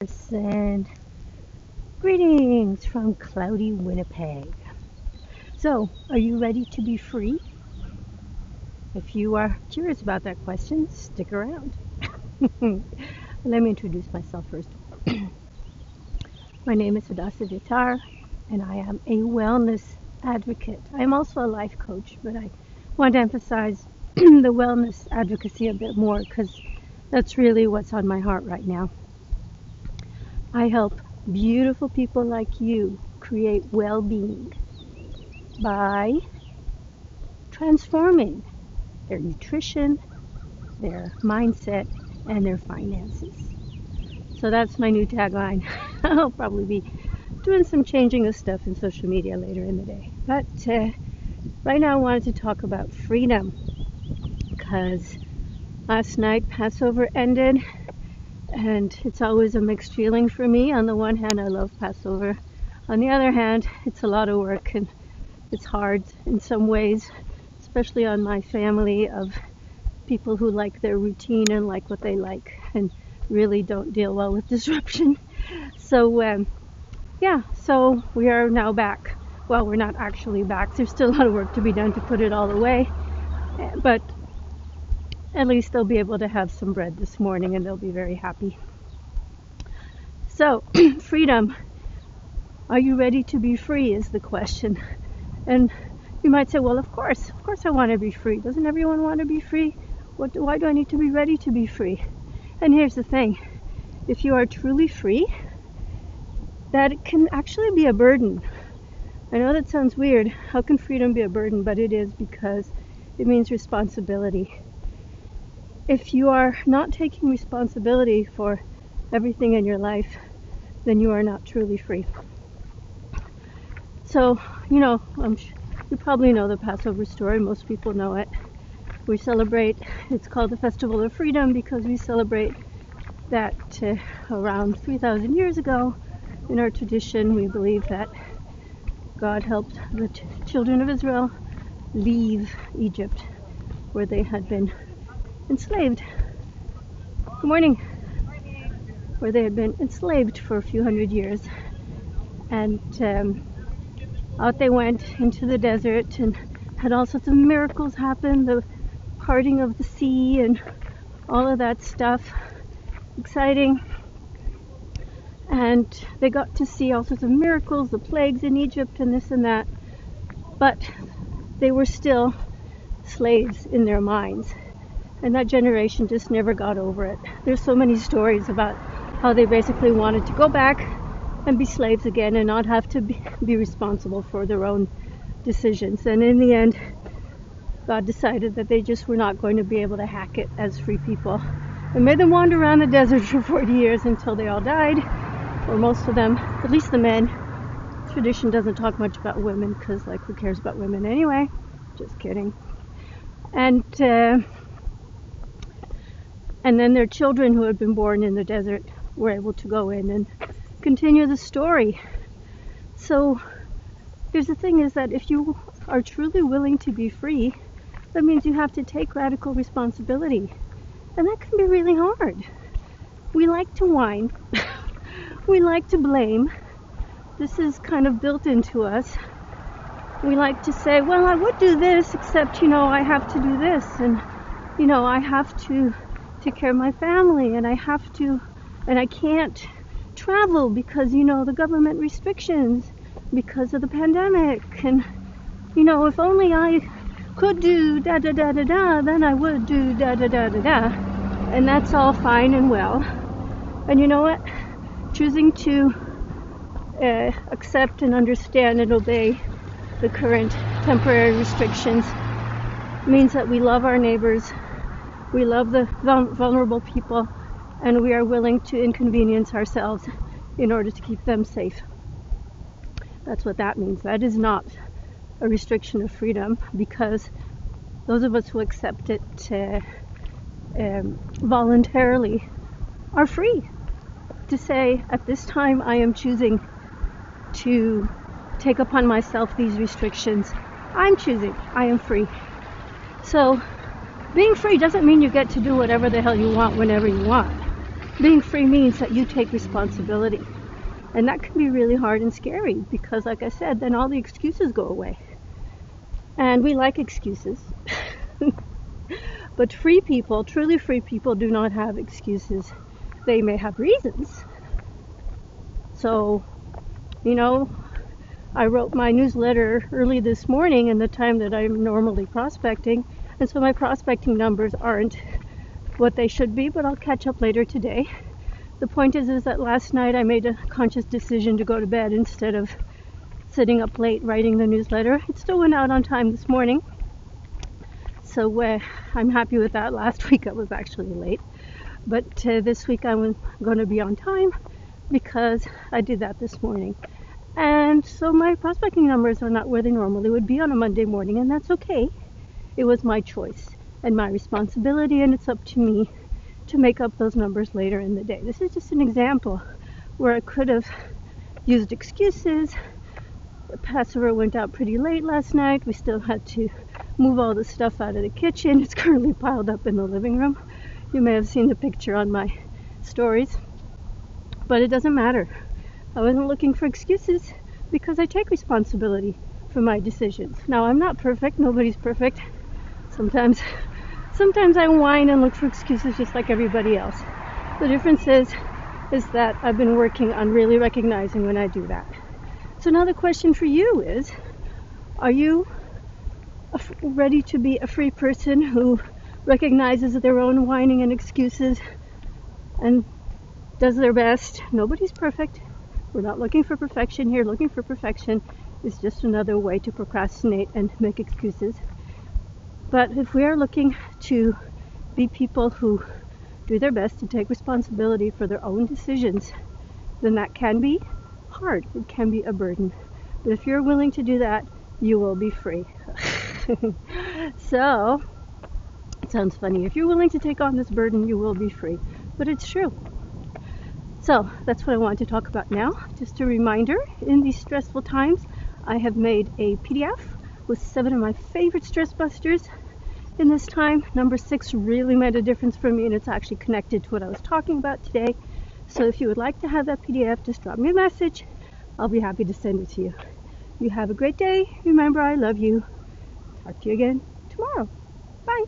And greetings from cloudy Winnipeg. So, are you ready to be free? If you are curious about that question, stick around. Let me introduce myself first. My name is Adasa Vitar, and I am a wellness advocate. I'm also a life coach, but I want to emphasize the wellness advocacy a bit more because that's really what's on my heart right now. I help beautiful people like you create well-being by transforming their nutrition, their mindset, and their finances. So that's my new tagline. I'll probably be doing some changing of stuff in social media later in the day. But right now I wanted to talk about freedom because last night Passover ended. And it's always a mixed feeling for me. On the one hand, I love Passover. On the other hand, it's a lot of work and it's hard in some ways, especially on my family of people who like their routine and like what they like and really don't deal well with disruption. So, so we are now back. Well, we're not actually back. There's still a lot of work to be done to put it all away. But at least they'll be able to have some bread this morning and they'll be very happy. So, freedom. Are you ready to be free is the question. And you might say, well, of course I want to be free. Doesn't everyone want to be free? Why do I need to be ready to be free? And here's the thing. If you are truly free, that can actually be a burden. I know that sounds weird. How can freedom be a burden? But it is because it means responsibility. If you are not taking responsibility for everything in your life, then you are not truly free. So, you probably know the Passover story. Most people know it. We celebrate, it's called the Festival of Freedom because we celebrate that around 3,000 years ago. In our tradition, we believe that God helped the children of Israel leave Egypt, where they had been enslaved. Good morning. Where they had been enslaved for a few hundred years. And out they went into the desert and had all sorts of miracles happen, the parting of the sea and all of that stuff. Exciting. And they got to see all sorts of miracles, the plagues in Egypt and this and that. But they were still slaves in their minds. And that generation just never got over it. There's so many stories about how they basically wanted to go back and be slaves again and not have to be responsible for their own decisions. And in the end, God decided that they just were not going to be able to hack it as free people and made them wander around the desert for 40 years until they all died, or most of them, at least the men. Tradition doesn't talk much about women because, who cares about women anyway? Just kidding. And then their children who had been born in the desert were able to go in and continue the story. So here's the thing is that if you are truly willing to be free, that means you have to take radical responsibility. And that can be really hard. We like to whine. We like to blame. This is kind of built into us. We like to say, well, I would do this, except, I have to do this. And, I have to take care of my family, and I can't travel because, the government restrictions because of the pandemic. And, if only I could do da-da-da-da-da, then I would do da-da-da-da-da. And that's all fine and well. And you know what? Choosing to accept and understand and obey the current temporary restrictions means that we love our neighbors, we love the vulnerable people, and we are willing to inconvenience ourselves in order to keep them safe. That's what that means. That is not a restriction of freedom, because those of us who accept it voluntarily are free to say, at this time I am choosing to take upon myself these restrictions. I'm choosing. I am free. So being free doesn't mean you get to do whatever the hell you want whenever you want. Being free means that you take responsibility. And that can be really hard and scary because, like I said, then all the excuses go away. And we like excuses. But free people, truly free people, do not have excuses. They may have reasons. So, I wrote my newsletter early this morning in the time that I'm normally prospecting, and so my prospecting numbers aren't what they should be, but I'll catch up later today. The point is that last night I made a conscious decision to go to bed instead of sitting up late writing the newsletter. It still went out on time this morning, so I'm happy with that. Last week I was actually late, but this week I'm going to be on time because I did that this morning. And so my prospecting numbers are not where they normally would be on a Monday morning, and that's okay. It was my choice and my responsibility, and it's up to me to make up those numbers later in the day. This is just an example where I could have used excuses. The Passover went out pretty late last night. We still had to move all the stuff out of the kitchen. It's currently piled up in the living room. You may have seen the picture on my stories, but it doesn't matter. I wasn't looking for excuses because I take responsibility for my decisions. Now, I'm not perfect. Nobody's perfect. Sometimes I whine and look for excuses just like everybody else. The difference is that I've been working on really recognizing when I do that. So now the question for you is, are you ready to be a free person who recognizes their own whining and excuses and does their best? Nobody's perfect. We're not looking for perfection here. Looking for perfection is just another way to procrastinate and make excuses. But if we are looking to be people who do their best to take responsibility for their own decisions, then that can be hard. It can be a burden. But if you're willing to do that, you will be free. So, it sounds funny. If you're willing to take on this burden, you will be free. But it's true. So, that's what I want to talk about now. Just a reminder, in these stressful times, I have made a PDF with 7 of my favorite stress busters in this time. Number 6 really made a difference for me, and it's actually connected to what I was talking about today. So if you would like to have that PDF, just drop me a message. I'll be happy to send it to you. You have a great day. Remember, I love you. Talk to you again tomorrow. Bye.